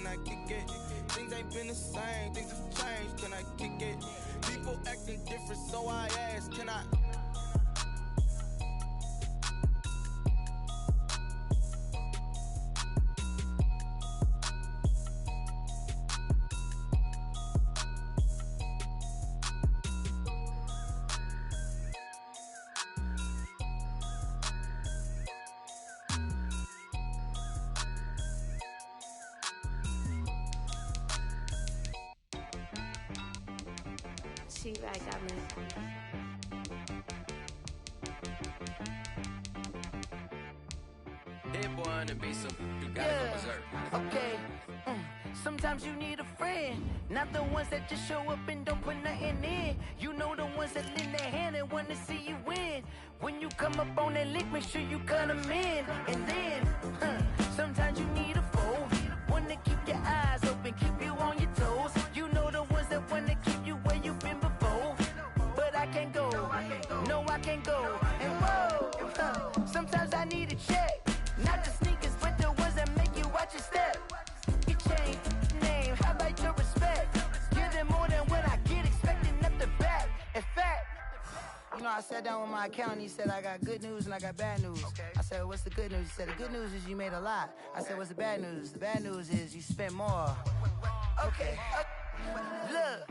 can I kick it? Things ain't been the same, things have changed, can I kick it? People acting different, so I ask, can I? She like got me. That boy on the beat, so you gotta go berserk. Okay. Sometimes you need a friend, not the ones that just show up and don't put nothing in. You know the ones that lend their hand and wanna see you win. When you come up on that lick, make sure you cut them in. And then, sometimes you need a foe, one to keep your eyes open, keep you on your toes. You know the ones that wanna keep you where you've been before. But I can't go, no I can't go. And whoa, sometimes I need a check, not the sneakers, but the ones that make you watch your step. You change name, how about your respect? Give them more than what I get, expecting up the back. In fact, you know, I sat down with my accountant, he said I got good news and I got bad news. I said, what's the good news? He said, the good news is you made a lot. I said, what's the bad news? The bad news is you spent more. Okay, look,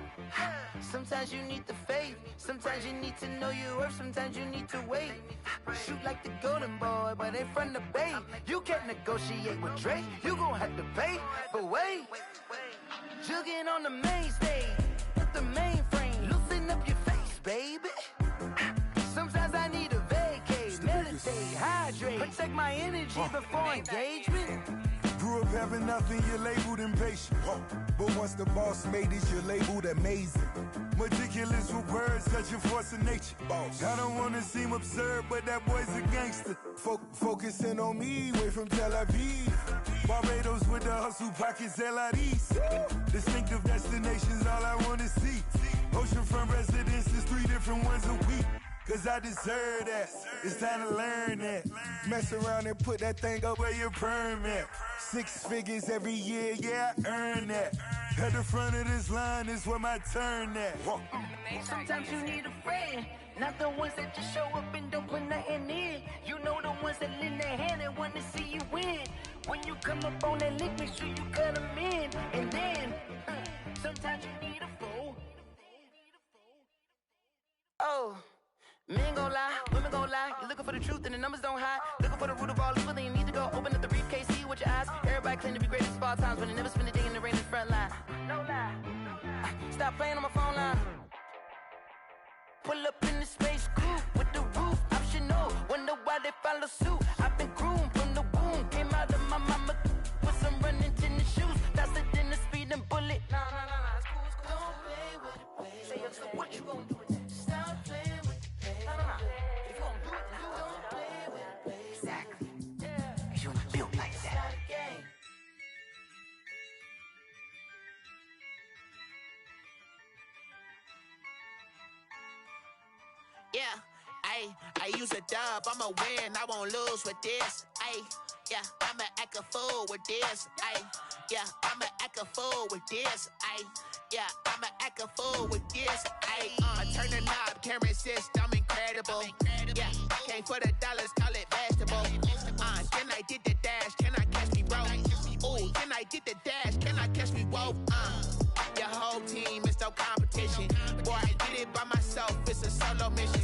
sometimes you need the faith, sometimes you need to know your worth, sometimes you need to wait. Shoot like the golden boy, but they from the bay. You can't negotiate with Drake, you gon' have to pay. But wait, jugging on the main stage, with the mainframe, loosen up your face, baby. Sometimes I need a vacate, meditate, hydrate, protect my energy before engagement. Grew up having nothing, you're labeled impatient. But once the boss made it, you're labeled amazing. Meticulous with words, such a force of nature. I don't wanna seem absurd, but that boy's a gangster. Focusing on me, way from Tel Aviv. Barbados with the hustle, pockets LIDs. Distinctive destinations, all I wanna see. Oceanfront residences, 3 different ones a week. Cause I deserve that, it's time to learn that. Mess around and put that thing up where your permit. 6 figures every year, yeah, I earn that. At the front of this line is where my turn at. Sometimes you need a friend, not the ones that just show up and don't put nothing in. You know the ones that lend their hand and wanna see you win. When you come up on that lick, make sure you cut them in. And then, sometimes you need a foe. Oh, men gon' lie, women gon' lie. You're looking for the truth and the numbers don't hide. Looking for the root of all evil, then you need to go open up the briefcase, see with your eyes. Everybody claim to be greatest of all times, but they never spend a day in the rain in the front line. No lie, stop playing on my phone line. Pull up in the space coupe with the roof optional. Wonder why they follow suit. I've been groomed from the womb, came out of my mama with some running tennis shoes, faster than the speeding bullet. Nah, it's cool, it's cool. Don't play with it, baby. Say so what you gon' do with it? Stop playing with it. If you gon' do it, then don't play with it, baby. Exactly. Cause you ain't built like that. Yeah, I use a dub, I'ma win, I won't lose with this. Yeah, I'ma act a fool with this. Yeah, I'ma act a fool with this. Yeah, I'ma act a fool with this. I turn the knob, camera assist, I'm incredible. Yeah, came for the dollars, call it vegetable. Then I did the dash, can I catch me, bro? Ooh, then I did the dash, can I catch me, whoa? Your whole team is no competition. Boy, I did it by myself, it's a solo mission.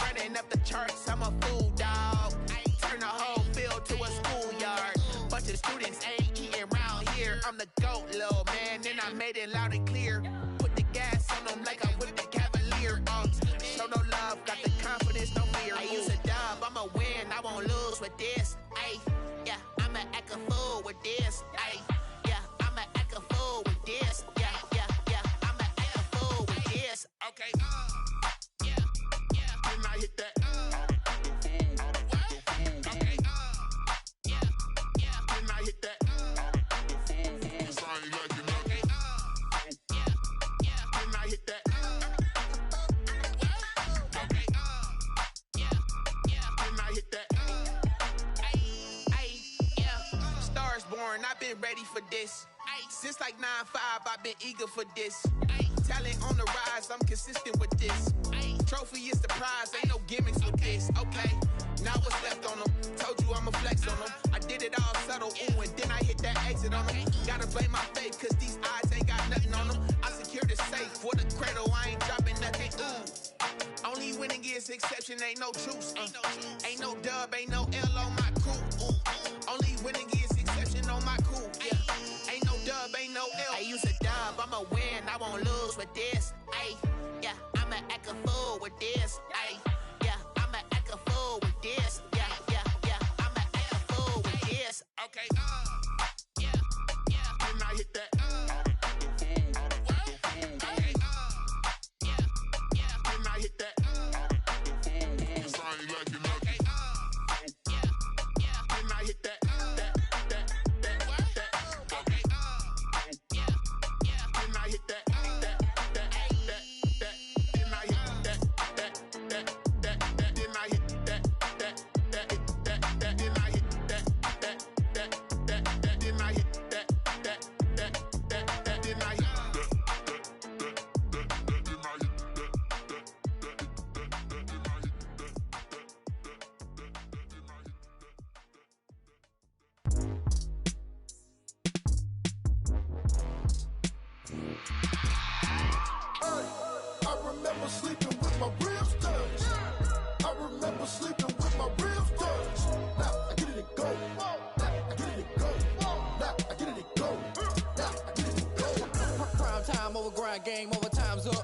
Running up the charts, I'm a fool, dog. Turn the whole field to a schoolyard. Bunch of students ain't eating round here. I'm the GOAT, little man, and I made it loud and clear. Put the gas on them like I whipped the Cavalier. Show no love, got the confidence, no fear. I use a dub, I'ma win, I won't lose with this. Yeah, I'ma act a fool with this. Yeah, I'ma act a fool with this. Yeah, I'ma act a fool with this. Okay, yeah, can I hit that? Okay, yeah, can I hit that? Cause I ain't like it. Okay, yeah, can I hit that? Okay, yeah, can I hit that? Yeah, Stars born, I've been ready for this. Since like 9-5, I've been eager for this. Talent on the rise, I'm consistent with this. Trophy is the prize, ain't no gimmicks with this. Okay, now what's left on them? Told you I'ma flex on them. I did it all subtle, ooh, and then I hit that exit on them. Gotta blame my faith, cause these eyes ain't got nothing on them. I secure the safe for the cradle, I ain't dropping nothing, ooh. Only winning is exception, ain't no truce. Ain't no dub, ain't no L on my crew. Only winning is exception on my crew. Yeah, ain't no dub, ain't no L. I use a dub, I'ma win, I won't lose with this. Ay, yeah, I'ma act a fool with this. Ay, yeah, I'ma act a fool with this. Yeah, yeah, yeah, I'ma act a fool with this. Okay, yeah, yeah. Then I hit that. Game over, time's up.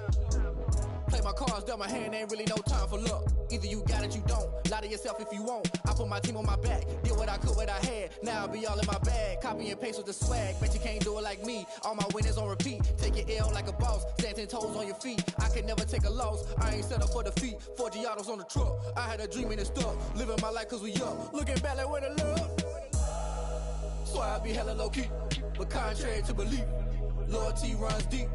Play my cards, dealt my hand, ain't really no time for luck. Either you got it, you don't. Lie to yourself if you won't. I put my team on my back, did what I could, what I had. Now I'll be all in my bag. Copy and paste with the swag. Bet you can't do it like me. All my winners on repeat. Take your L like a boss. Stand 10 toes on your feet. I can never take a loss. I ain't set up for defeat. 4 Giottos on the truck. I had a dream and it stuck. Living my life cause we up. Looking back like where the love. So I be hella low key. But contrary to belief, loyalty runs deep.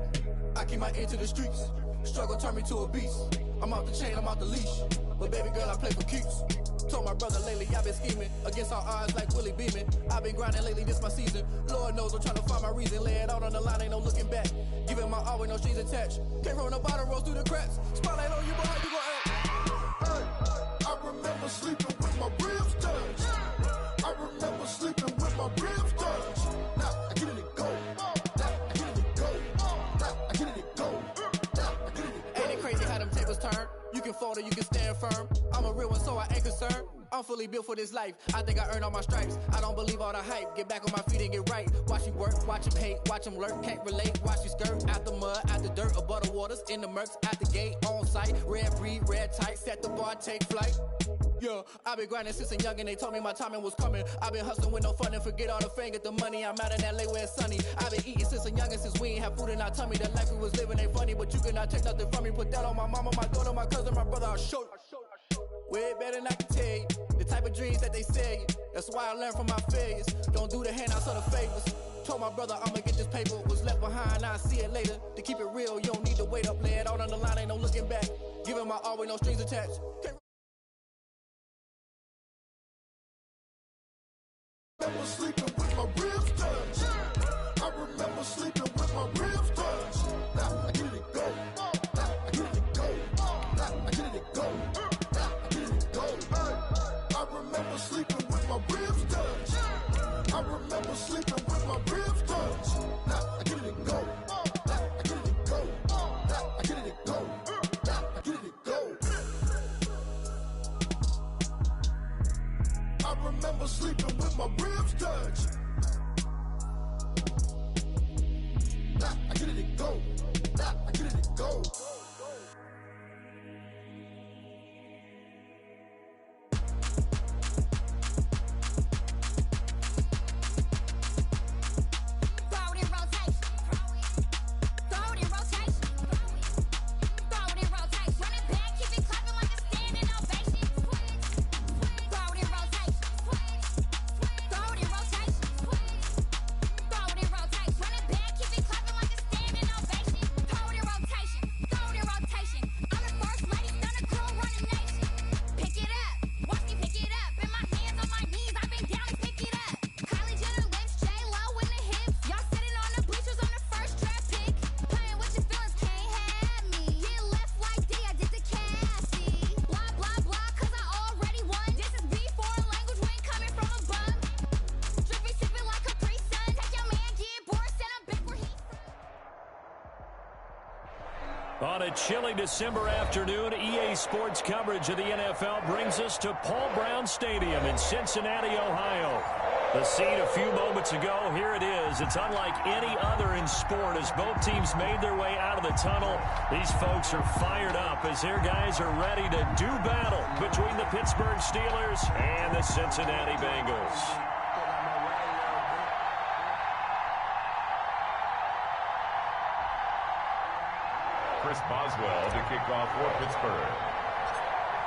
I keep my ear to the streets. Struggle turned me to a beast. I'm off the chain, I'm off the leash. But baby girl, I play for keeps. Told my brother lately I've been scheming. Against all odds like Willie Beeman. I've been grinding lately, this my season. Lord knows I'm trying to find my reason. Lay it out on the line, ain't no looking back. Giving my all with no strings attached. Came from the bottom, rose through the cracks. Spotlight on you, boy, how you gon' act? Hey, I remember sleeping with my ribs touched. I remember sleeping with my ribs touched. Now I get it and go. You can fold or you can stand firm. I'm a real one, so I ain't concerned. I'm fully built for this life. I think I earned all my stripes. I don't believe all the hype. Get back on my feet and get right. Watch you work, watch him hate, watch him lurk. Can't relate, watch you skirt. Out the mud, out the dirt, above the waters, in the murks, out the gate, on site. Red breed, red tight, set the bar, take flight. Yeah, I've been grinding since a young and they told me my timing was coming. I've been hustling with no fun and forget all the fame, get the money. I'm out in LA where it's sunny. I've been eating since a young and since we ain't have food in our tummy. The life we was living ain't funny, but you cannot take nothing from me. Put that on my mama, my daughter, my cousin, my brother, I'll show you. Way better than I can tell you. The type of dreams that they sell you. That's why I learned from my failures. Don't do the handouts or the favors. Told my brother I'ma get this paper. Was left behind, I'll see it later. To keep it real, you don't need to wait up. Lay it out on the line, ain't no looking back. Giving my all with no strings attached. I remember sleeping with my ribs touched. I remember sleeping with my ribs touched. Now I get it and go. Now I get it and go. Now I get it and go. Now I get it and go. I remember sleeping with my ribs touched. I remember sleeping with my ribs touched. Now I get it and go. Now I get it and go. Now I get it and go. Now I get it and go. I remember sleeping with my ribs touched. On a chilly December afternoon, EA Sports coverage of the NFL brings us to Paul Brown Stadium in Cincinnati, Ohio. The scene a few moments ago, here it is. It's unlike any other in sport as both teams made their way out of the tunnel. These folks are fired up as their guys are ready to do battle between the Pittsburgh Steelers and the Cincinnati Bengals. Chris Boswell to kick off for Pittsburgh.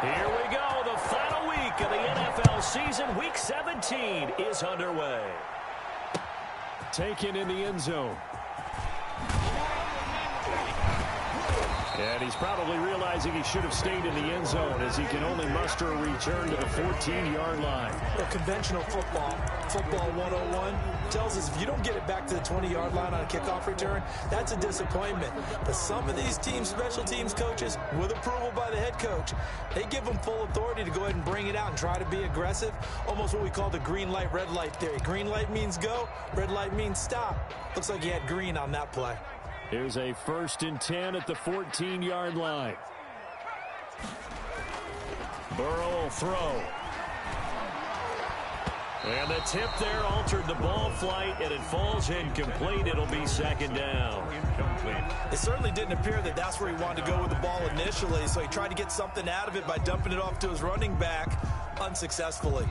Here we go. The final week of the NFL season. Week 17 is underway. Taken in the end zone. And he's probably realizing he should have stayed in the end zone as he can only muster a return to the 14-yard line. Well, conventional football 101, tells us if you don't get it back to the 20-yard line on a kickoff return, that's a disappointment. But some of these teams, special teams coaches, with approval by the head coach, they give them full authority to go ahead and bring it out and try to be aggressive, almost what we call the green light, red light theory. Green light means go, red light means stop. Looks like he had green on that play. Here's a 1st and 10 at the 14-yard line. Burrow will throw. And the tip there altered the ball flight, and it falls incomplete. It'll be 2nd down. It certainly didn't appear that that's where he wanted to go with the ball initially, so he tried to get something out of it by dumping it off to his running back unsuccessfully.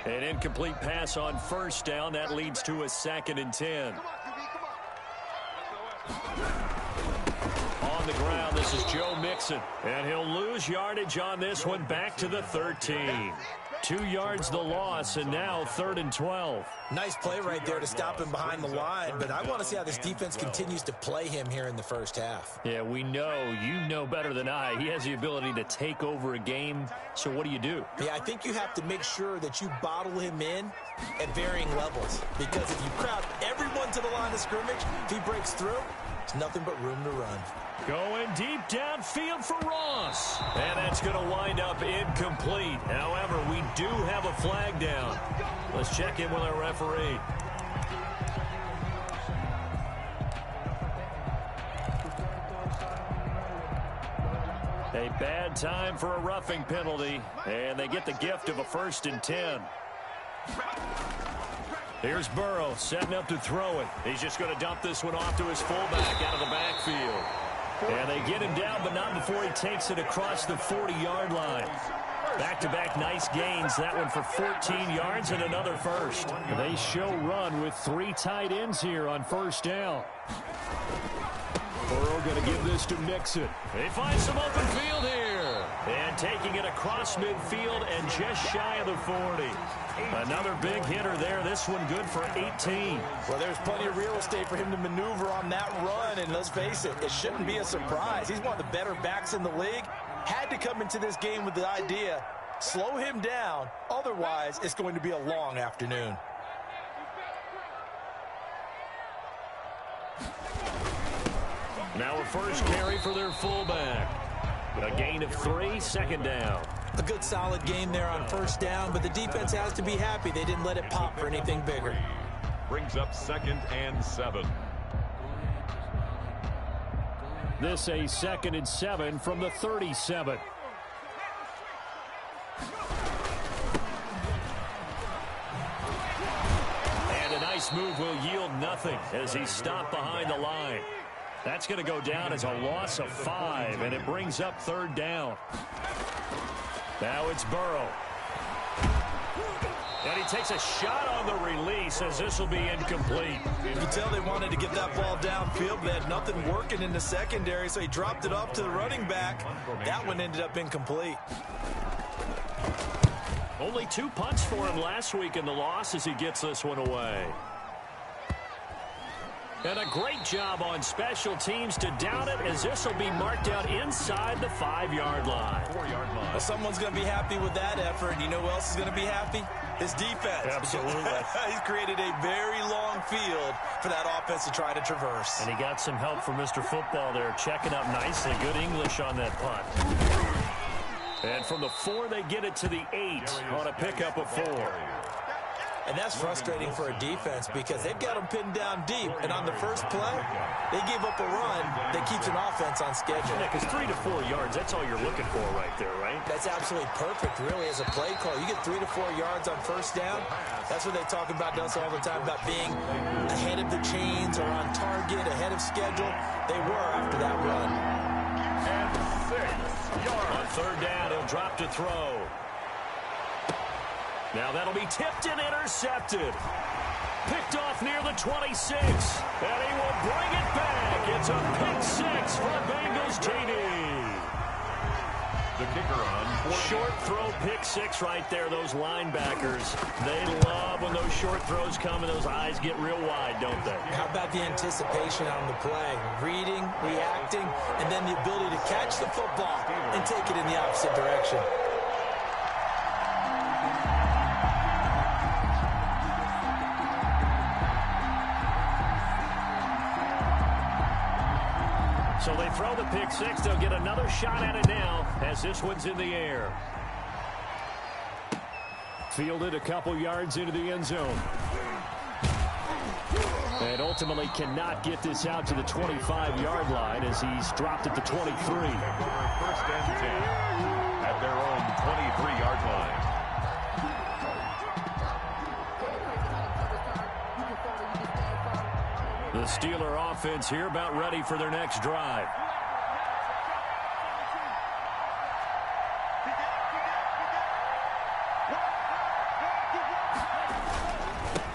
An incomplete pass on 1st down. That leads to a 2nd and 10. On the ground, this is Joe Mixon. And he'll lose yardage on this one back to the 13. 2 yards the loss, and now 3rd and 12. Nice play right there to stop him behind the line, but I want to see how this defense continues to play him here in the first half. Yeah, we know, you know better than I, he has the ability to take over a game, so what do you do? Yeah, I think you have to make sure that you bottle him in at varying levels, because if you crowd everyone to the line of scrimmage, if he breaks through, there's nothing but room to run. Going deep downfield for Ross. And that's going to wind up incomplete. However, we do have a flag down. Let's check in with our referee. A bad time for a roughing penalty. And they get the gift of a 1st and 10. Here's Burrow setting up to throw it. He's just going to dump this one off to his fullback out of the backfield. And they get him down, but not before he takes it across the 40-yard line. Back-to-back nice gains. That one for 14 yards and another 1st. They show run with 3 tight ends here on 1st down. Burrow going to give this to Mixon. They find some open field here. And taking it across midfield and just shy of the 40. Another big hitter there. This one good for 18. Well, there's plenty of real estate for him to maneuver on that run, and let's face it, it shouldn't be a surprise. He's one of the better backs in the league. Had to come into this game with the idea, slow him down, otherwise it's going to be a long afternoon. Now a first carry for their fullback. A gain of 3, 2nd down. A good solid game there on 1st down, but the defense has to be happy they didn't let it pop for anything bigger. Brings up 2nd and 7. This a 2nd and 7 from the 37. And a nice move will yield nothing as he's stopped behind the line. That's going to go down as a loss of 5, and it brings up 3rd down. Now it's Burrow. And he takes a shot on the release as this will be incomplete. You can tell they wanted to get that ball downfield, but they had nothing working in the secondary, so he dropped it off to the running back. That one ended up incomplete. Only 2 punts for him last week in the loss as he gets this one away. And a great job on special teams to down it as this will be marked out inside the 5-yard line. 4-yard line. Well, someone's going to be happy with that effort. You know who else is going to be happy? His defense. Absolutely. He's created a very long field for that offense to try to traverse. And he got some help from Mr. Football there, checking up nicely. Good English on that punt. And from the 4, they get it to the 8 on a pickup of 4. And that's frustrating for a defense because they've got them pinned down deep. And on the first play, they gave up a run that keeps an offense on schedule. Yeah, because 3 to 4 yards, that's all you're looking for right there, right? That's absolutely perfect, really, as a play call. You get 3 to 4 yards on first down. That's what they talk about us all the time, about being ahead of the chains or on target, ahead of schedule. They were after that run. And 6 yards. On third down, he'll drop to throw. Now that'll be tipped and intercepted. Picked off near the 26. And he will bring it back. It's a pick 6 for Bengals TD. The kicker on. Short throw pick 6 right there. Those linebackers, they love when those short throws come and those eyes get real wide, don't they? How about the anticipation on the play? Reading, reacting, and then the ability to catch the football and take it in the opposite direction. So they throw the pick 6. They'll get another shot at it now as this one's in the air. Fielded a couple yards into the end zone. And ultimately cannot get this out to the 25-yard line as he's dropped at the 23. First and 10 at their own 23-yard line. The Steeler offense here about ready for their next drive.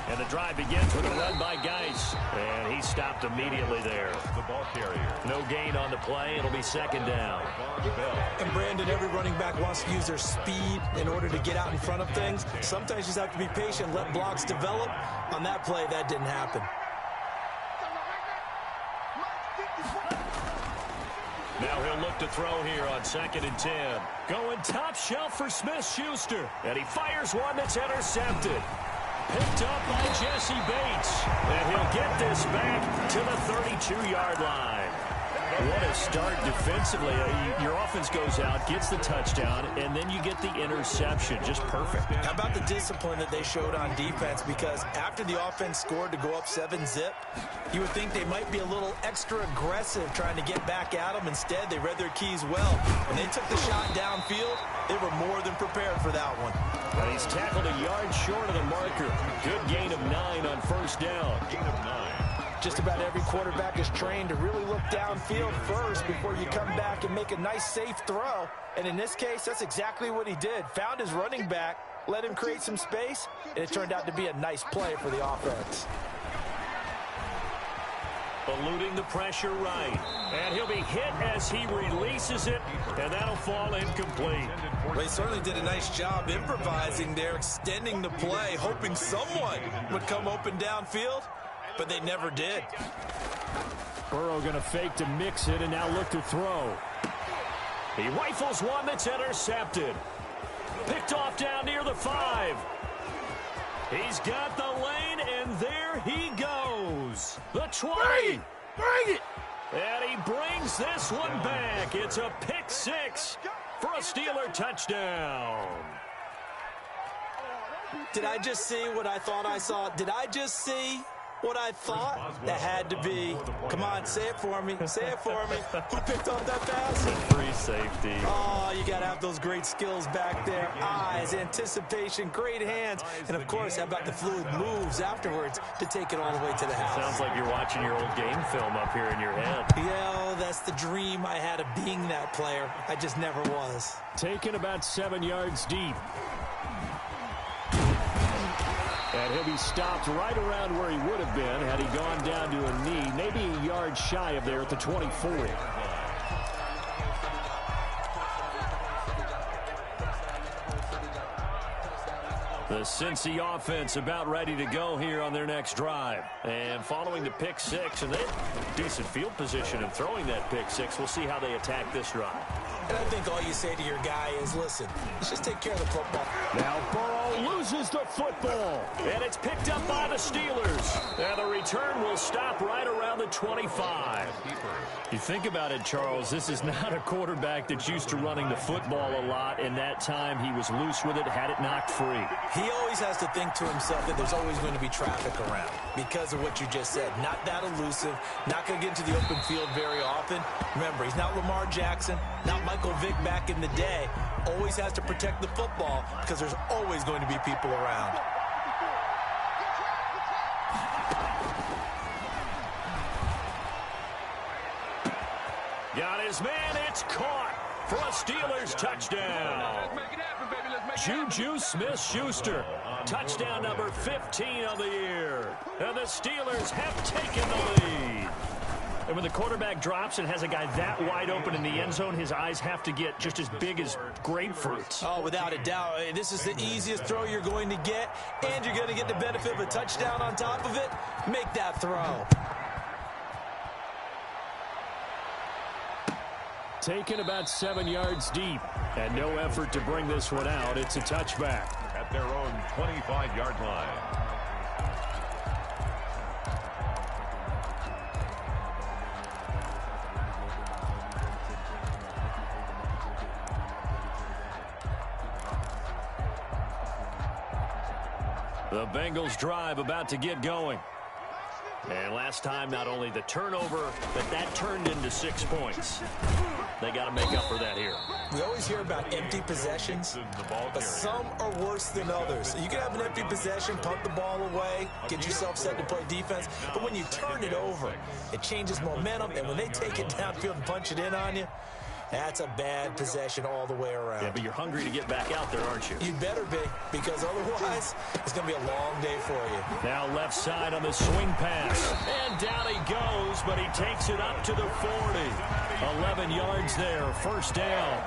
And the drive begins with a run by Geis. And he stopped immediately there. The ball carrier. No gain on the play. It'll be second down. And Brandon, every running back wants to use their speed in order to get out in front of things. Sometimes you just have to be patient, let blocks develop. On that play, that didn't happen. Now he'll look to throw here on 2nd and 10. Going top shelf for Smith-Schuster. And he fires one that's intercepted. Picked up by Jesse Bates. And he'll get this back to the 32-yard line. What a start defensively. Your offense goes out, gets the touchdown, and then you get the interception. Just perfect. How about the discipline that they showed on defense? Because after the offense scored to go up 7-zip, you would think they might be a little extra aggressive trying to get back at them. Instead, they read their keys well. When they took the shot downfield, they were more than prepared for that one. And he's tackled a yard short of the marker. Good gain of 9 on first down. Gain of 9. Just about every quarterback is trained to really look downfield first before you come back and make a nice, safe throw. And in this case, that's exactly what he did. Found his running back, let him create some space, and it turned out to be a nice play for the offense. Eluding the pressure right. And he'll be hit as he releases it, and that'll fall incomplete. Well, he certainly did a nice job improvising there, extending the play, hoping someone would come open downfield. But they never did. Burrow going to fake to mix it and now look to throw. He rifles one that's intercepted. Picked off down near the 5. He's got the lane, and there he goes. The 20. Bring it! And he brings this one back. It's a pick 6 for a Steeler touchdown. Did I just see what I thought I saw? Did I just see what I thought? That had to be. Come on, say it for me. Say it for me. Who picked up that pass? Free safety. Oh, you got to have those great skills back there. Eyes, anticipation, great hands. And, of course, how about the fluid moves afterwards to take it all the way to the house? Sounds like you're watching your old game film up here in your head. Yeah, that's the dream I had of being that player. I just never was. Taken about 7 yards deep. And he'll be stopped right around where he would have been had he gone down to a knee, maybe a yard shy of there at the 24. The Cincy offense about ready to go here on their next drive. And following the pick 6, and they have decent field position in throwing that pick 6. We'll see how they attack this drive. And I think all you say to your guy is, listen, let's just take care of the football. Now Burrow loses the football, and it's picked up by the Steelers. Now the return will stop right around the 25. You think about it, Charles, this is not a quarterback that's used to running the football a lot, and that time he was loose with it, had it knocked free. He always has to think to himself that there's always going to be traffic around because of what you just said. Not that elusive, not going to get into the open field very often. Remember, he's not Lamar Jackson, not Michael Vick back in the day. Always has to protect the football because there's always going to be people around. Got his man, it's caught for a Steelers touchdown. Juju Smith-Schuster, touchdown number 15 of the year. And the Steelers have taken the lead. And when the quarterback drops and has a guy that wide open in the end zone, his eyes have to get just as big as grapefruits. Oh, without a doubt. This is the easiest throw you're going to get, and you're going to get the benefit of a touchdown on top of it. Make that throw. Taken about 7 yards deep, and no effort to bring this one out. It's a touchback. At their own 25-yard line. The Bengals drive about to get going. And last time, not only the turnover, but that turned into 6 points. They got to make up for that here. We always hear about empty possessions, but some are worse than others. You can have an empty possession, punt the ball away, get yourself set to play defense, but when you turn it over, it changes momentum, and when they take it downfield and punch it in on you, that's a bad possession all the way around. Yeah, but you're hungry to get back out there, aren't you? You better be, because otherwise, it's going to be a long day for you. Now left side on the swing pass. And down he goes, but he takes it up to the 40. 11 yards there, first down.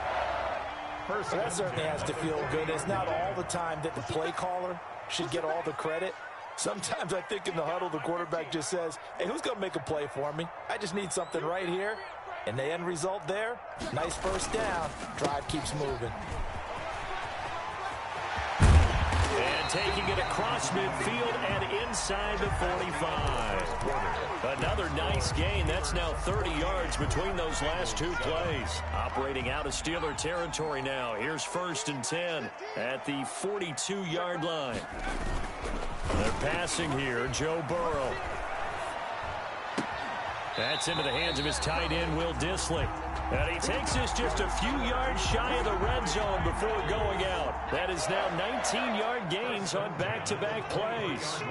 That certainly has to feel good. It's not all the time that the play caller should get all the credit. Sometimes I think in the huddle, the quarterback just says, hey, who's going to make a play for me? I just need something right here. And the end result there, nice first down. Drive keeps moving. And taking it across midfield and inside the 45. Another nice gain. That's now 30 yards between those last two plays. Operating out of Steeler territory now. Here's 1st and 10 at the 42-yard line. They're passing here. Joe Burrow. That's into the hands of his tight end, Will Dissly. And he takes this just a few yards shy of the red zone before going out. That is now 19-yard gains on back-to-back plays.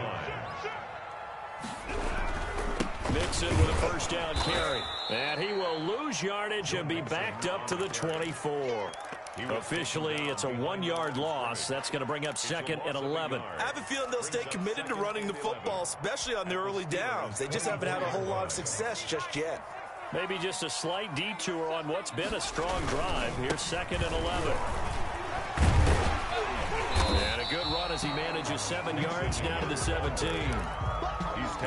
Mixon with a first down carry. And he will lose yardage and be backed up to the 24. Officially, it's a 1-yard loss. That's going to bring up 2nd and 11. I have a feeling they'll stay committed to running the football, especially on the early downs. They just haven't had a whole lot of success just yet. Maybe just a slight detour on what's been a strong drive. Here's 2nd and 11. And a good run as he manages 7 yards down to the 17.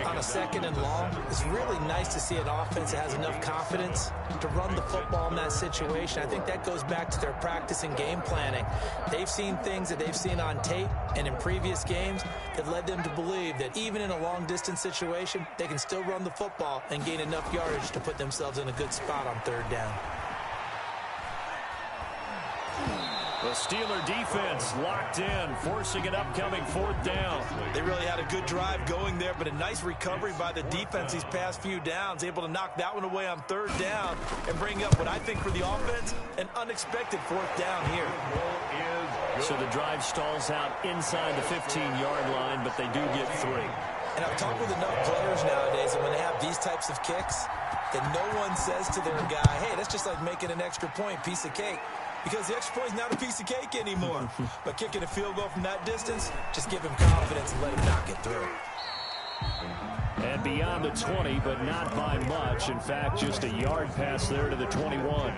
On a 2nd and long, it's really nice to see an offense that has enough confidence to run the football in that situation. I think that goes back to their practice and game planning. They've seen things that they've seen on tape and in previous games that led them to believe that even in a long-distance situation, they can still run the football and gain enough yardage to put themselves in a good spot on 3rd down. The Steeler defense locked in, forcing an upcoming 4th down. They really had a good drive going there, but a nice recovery by the defense these past few downs, able to knock that one away on 3rd down and bring up what I think for the offense, an unexpected 4th down here. So the drive stalls out inside the 15-yard line, but they do get 3. And I've talked with enough players nowadays that when they have these types of kicks, that no one says to their guy, hey, that's just like making an extra point, piece of cake. Because the extra point is not a piece of cake anymore. But kicking a field goal from that distance, just give him confidence and let him knock it through. And beyond the 20, but not by much. In fact, just a yard pass there to the 21.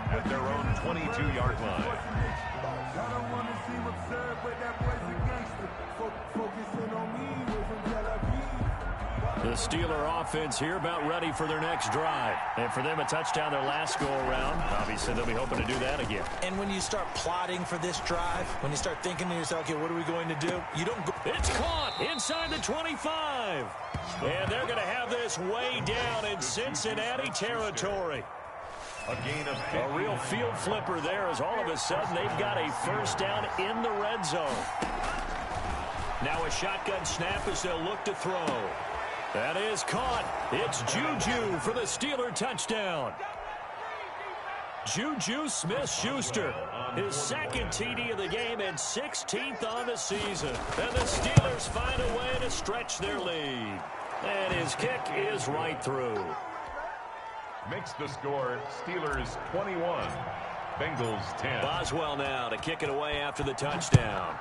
At their own 22-yard line. I don't want to seem absurd, but that boy's a gangster. Focusing on me, we're from Tel Aviv. The Steeler offense here about ready for their next drive. And for them, a touchdown their last go-around. Obviously, they'll be hoping to do that again. And when you start plotting for this drive, when you start thinking to yourself, okay, what are we going to do? You don't go. It's caught inside the 25. And they're going to have this way down in Cincinnati territory. A real field flipper there as all of a sudden they've got a first down in the red zone. Now a shotgun snap as they'll look to throw. That is caught. It's Juju for the Steeler touchdown. Juju Smith-Schuster, his second TD of the game and 16th on the season. And the Steelers find a way to stretch their lead. And his kick is right through. Makes the score Steelers 21, Bengals 10. Boswell now to kick it away after the touchdown.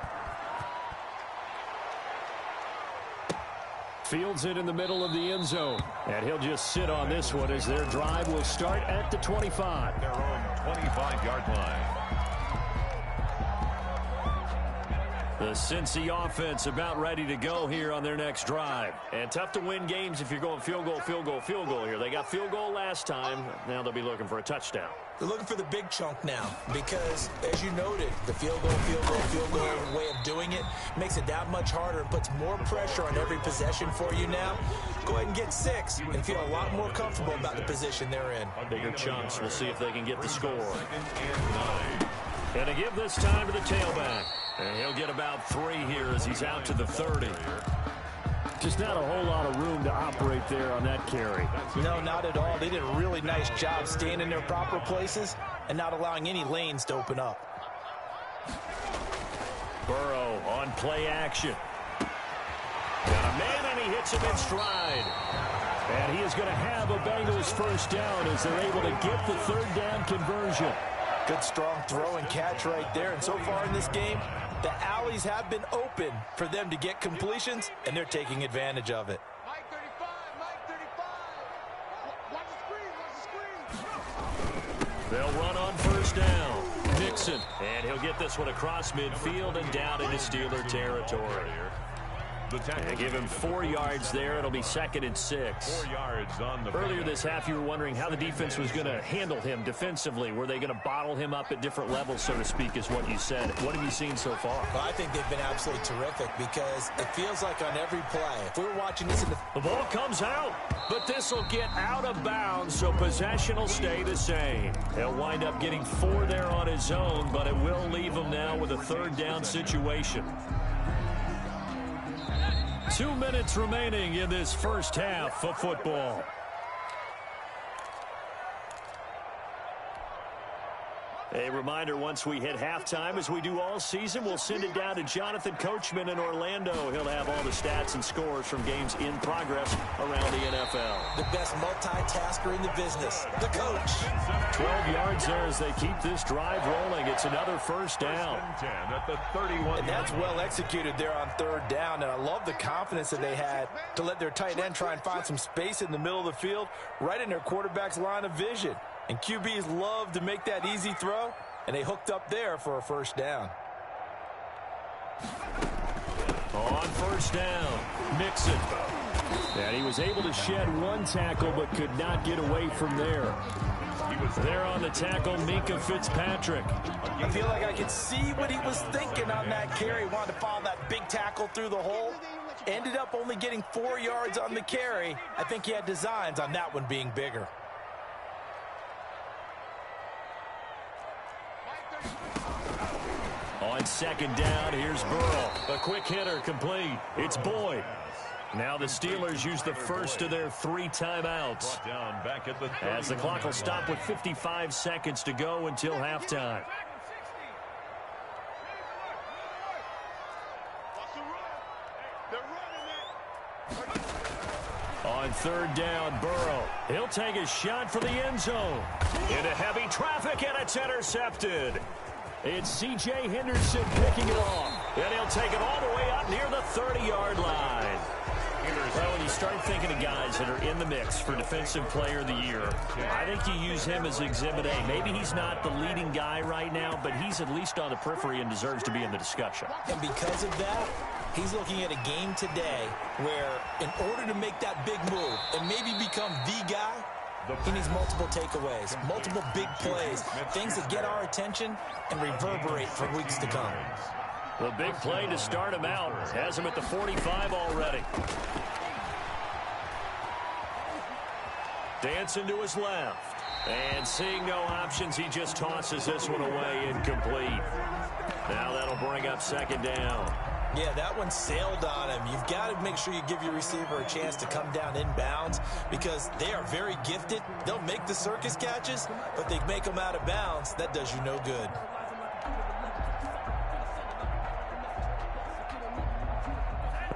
Fields it in the middle of the end zone. And he'll just sit on this one as their drive will start at the 25. Their own 25-yard line. The Cincy offense about ready to go here on their next drive. And tough to win games if you're going field goal, field goal, field goal here. They got field goal last time. Now they'll be looking for a touchdown. They're looking for the big chunk now because, as you noted, the field goal way of doing it makes it that much harder and puts more pressure on every possession for you now. Go ahead and get 6 and feel a lot more comfortable about the position they're in. Bigger chunks. We'll see if they can get the score. And to give this time to the tailback. And he'll get about 3 here as he's out to the 30. Just not a whole lot of room to operate there on that carry. No, not at all. They did a really nice job staying in their proper places and not allowing any lanes to open up. Burrow on play action. Got a man and he hits him in stride. And he is going to have a Bengals first down as they're able to get the 3rd down conversion. Good strong throw and catch right there. And so far in this game, the alleys have been open for them to get completions, and they're taking advantage of it. Mike 35, Mike 35. Watch the screen. They'll run on first down. Mixon, and he'll get this one across midfield and down into Steeler territory. They give him 4 yards there. It'll be 2nd and 6. 4 yards on the Earlier this half, you were wondering how the defense was going to handle him defensively. Were they going to bottle him up at different levels, so to speak, is what you said. What have you seen so far? Well, I think they've been absolutely terrific because it feels like on every play, if we were watching this in the ball comes out, but this will get out of bounds, so possession will stay the same. He'll wind up getting 4 there on his own, but it will leave him now with a 3rd down situation. 2 minutes remaining in this first half of football. A reminder, once we hit halftime, as we do all season, we'll send it down to Jonathan Coachman in Orlando. He'll have all the stats and scores from games in progress around the NFL. The best multitasker in the business, the coach. 12 yards there as they keep this drive rolling. It's another first down. 10 at the 31. And that's well executed there on 3rd down. And I love the confidence that they had to let their tight end try and find some space in the middle of the field, right in their quarterback's line of vision. And QBs love to make that easy throw, and they hooked up there for a first down. On first down, Mixon. And he was able to shed 1 tackle but could not get away from there. He was there on the tackle, Minka Fitzpatrick. I feel like I could see what he was thinking on that carry. Wanted to follow that big tackle through the hole. Ended up only getting 4 yards on the carry. I think he had designs on that one being bigger. On 2nd down, here's Burrow. A quick hitter complete. It's Boyd. Now the Steelers use the first of their 3 timeouts. As the clock will stop with 55 seconds to go until halftime. On 3rd down, Burrow. He'll take a shot for the end zone. Into heavy traffic, and it's intercepted. It's C.J. Henderson picking it off. And he'll take it all the way up near the 30-yard line. Well, when you start thinking of guys that are in the mix for Defensive Player of the Year, I think you use him as Exhibit A. Maybe he's not the leading guy right now, but he's at least on the periphery and deserves to be in the discussion. And because of that, he's looking at a game today where in order to make that big move and maybe become the guy, he needs multiple takeaways, multiple big plays, things that get our attention and reverberate for weeks to come. The big play to start him out has him at the 45 already. Dancing to his left. And seeing no options, he just tosses this one away incomplete. Now that'll bring up second down. Yeah, that one sailed on him. You've got to make sure you give your receiver a chance to come down inbounds because they are very gifted. They'll make the circus catches, but they make them out of bounds. That does you no good.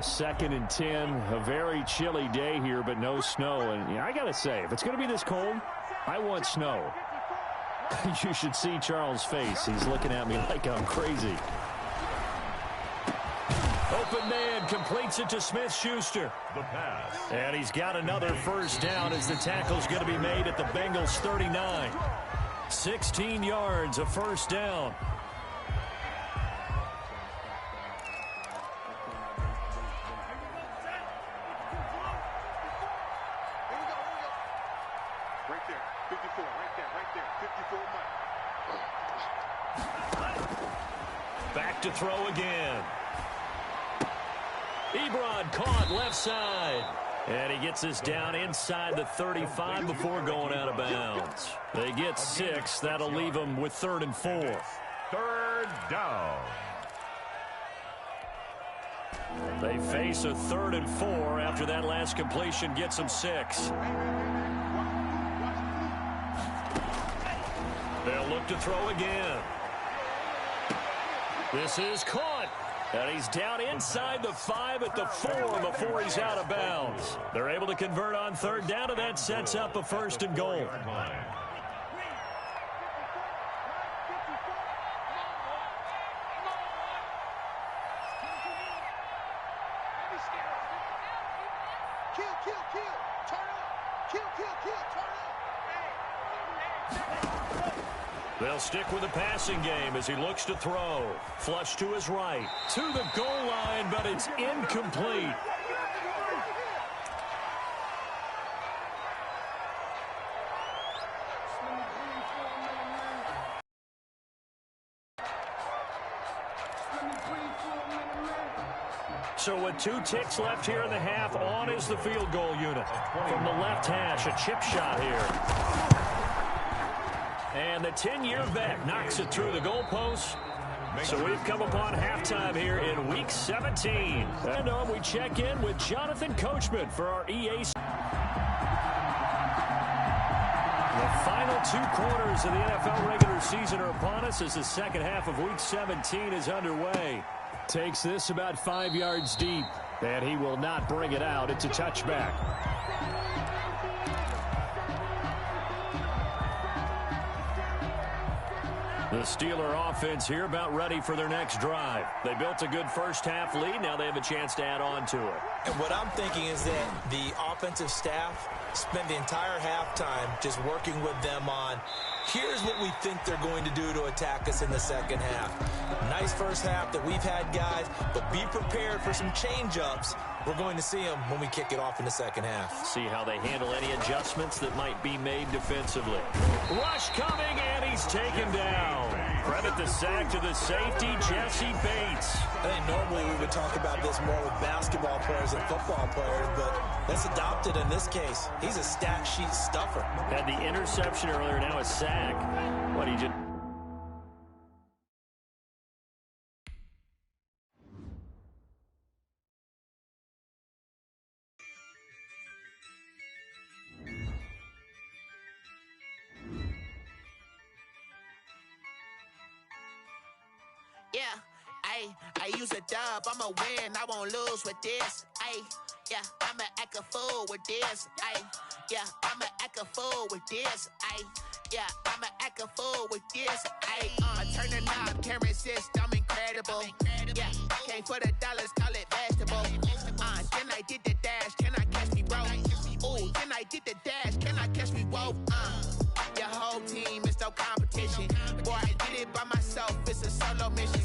Second and 10, a very chilly day here, but no snow. And I got to say, if it's going to be this cold, I want snow. You should see Charles' face. He's looking at me like I'm crazy. Open man completes it to Smith-Schuster. The pass. And he's got another first down as the tackle's going to be made at the Bengals 39. 16 yards, a first down. Right there, 54, right there, 54 Mike. Back to throw again. Ebron caught left side. And he gets us down inside the 35 before going out of bounds. They get 6. That'll leave them with 3rd and 4. 3rd down. They face a 3rd and 4 after that last completion gets them 6. They'll look to throw again. This is caught. And he's down inside the 5 at the 4 before he's out of bounds. They're able to convert on 3rd down, and that sets up a 1st and goal. They'll stick with the passing game as he looks to throw. Flush to his right. To the goal line, but it's incomplete. So with 2 ticks left here in the half, on is the field goal unit. From the left hash, a chip shot here. And the 10-year vet knocks it through the goalpost. So we've come upon halftime here in Week 17. And we check in with Jonathan Coachman for our EA. The final 2 quarters of the NFL regular season are upon us as the second half of Week 17 is underway. Takes this about 5 yards deep, and he will not bring it out. It's a touchback. The Steeler offense here about ready for their next drive. They built a good first half lead. Now they have a chance to add on to it. And what I'm thinking is that the offensive staff spent the entire halftime just working with them on, here's what we think they're going to do to attack us in the second half. Nice first half that we've had, guys, but be prepared for some change-ups. We're going to see them when we kick it off in the second half. See how they handle any adjustments that might be made defensively. Rush coming, and he's taken down. Credit the sack to the safety, Jesse Bates. I think normally we would talk about this more with basketball players than football players, but that's adopted in this case. He's a stat sheet stuffer. Had the interception earlier, now a sack. What he just... I use a dub, I'ma win, I won't lose with this. Yeah, I'ma act a fool with this. Yeah, I'ma act a fool with this. Yeah, I'ma act a fool with this. Turn the knob, camera assist, I'm incredible. Yeah, came for the dollars, call it vegetable. Then I did the dash, can I catch me, bro? Ooh, then I did the dash, can I catch me, whoa? Your whole team is no competition. Boy, I did it by myself, it's a solo mission.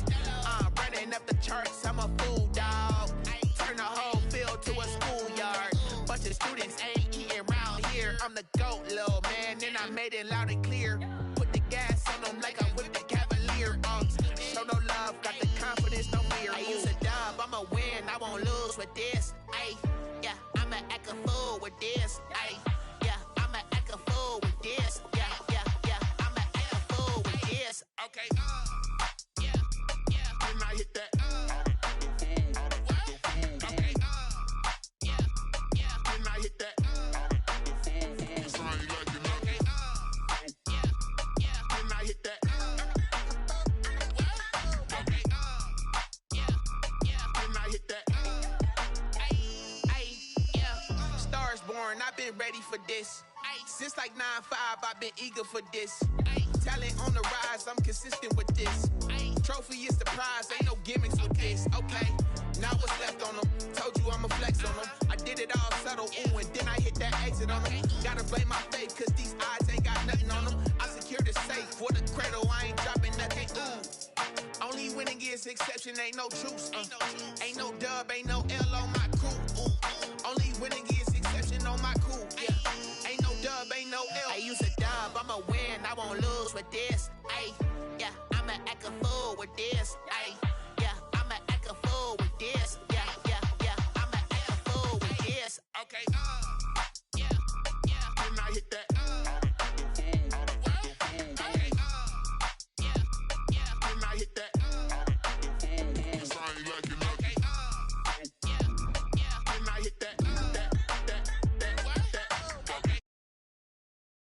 Running up the charts, I'm a fool, dog. Turn the whole field to a schoolyard. Bunch of students ain't eating round here. I'm the GOAT, little man, and I made it loud and clear. Put the gas on them like I whipped the Cavalier. Show no love, got the confidence, no fear. I use a dub, I'ma win, I won't lose with this. Ay, yeah, I'ma act a fool with this. Ay, yeah, I'ma act a fool with this. Yeah, yeah, yeah, I'ma act a fool with this. Okay, yeah, yeah, then I hit that. Okay, yeah, yeah, then I hit that. It's right like you know. Okay, yeah, yeah, then I hit that. Okay, yeah, yeah, then I hit that. Ay, yeah, stars born, I've been ready for this. Since like 9-5, I've been eager for this. Talent on the rise, I'm consistent with this. Trophy is the prize, ain't no gimmicks with this. Okay, now what's left on them? Told you I'ma flex on them. I did it all subtle, ooh, and then I hit that exit on them. Gotta blame my faith, cause these odds ain't got nothing on them. I secured the safe for the cradle, I ain't dropping nothing, ooh. Only winning is exception, ain't no truce. Ain't no dub, ain't no L on my crew. Only winning is exception on my crew. Yeah. Ain't no dub, ain't no L. I use a dub, I'ma win, I won't lose with this.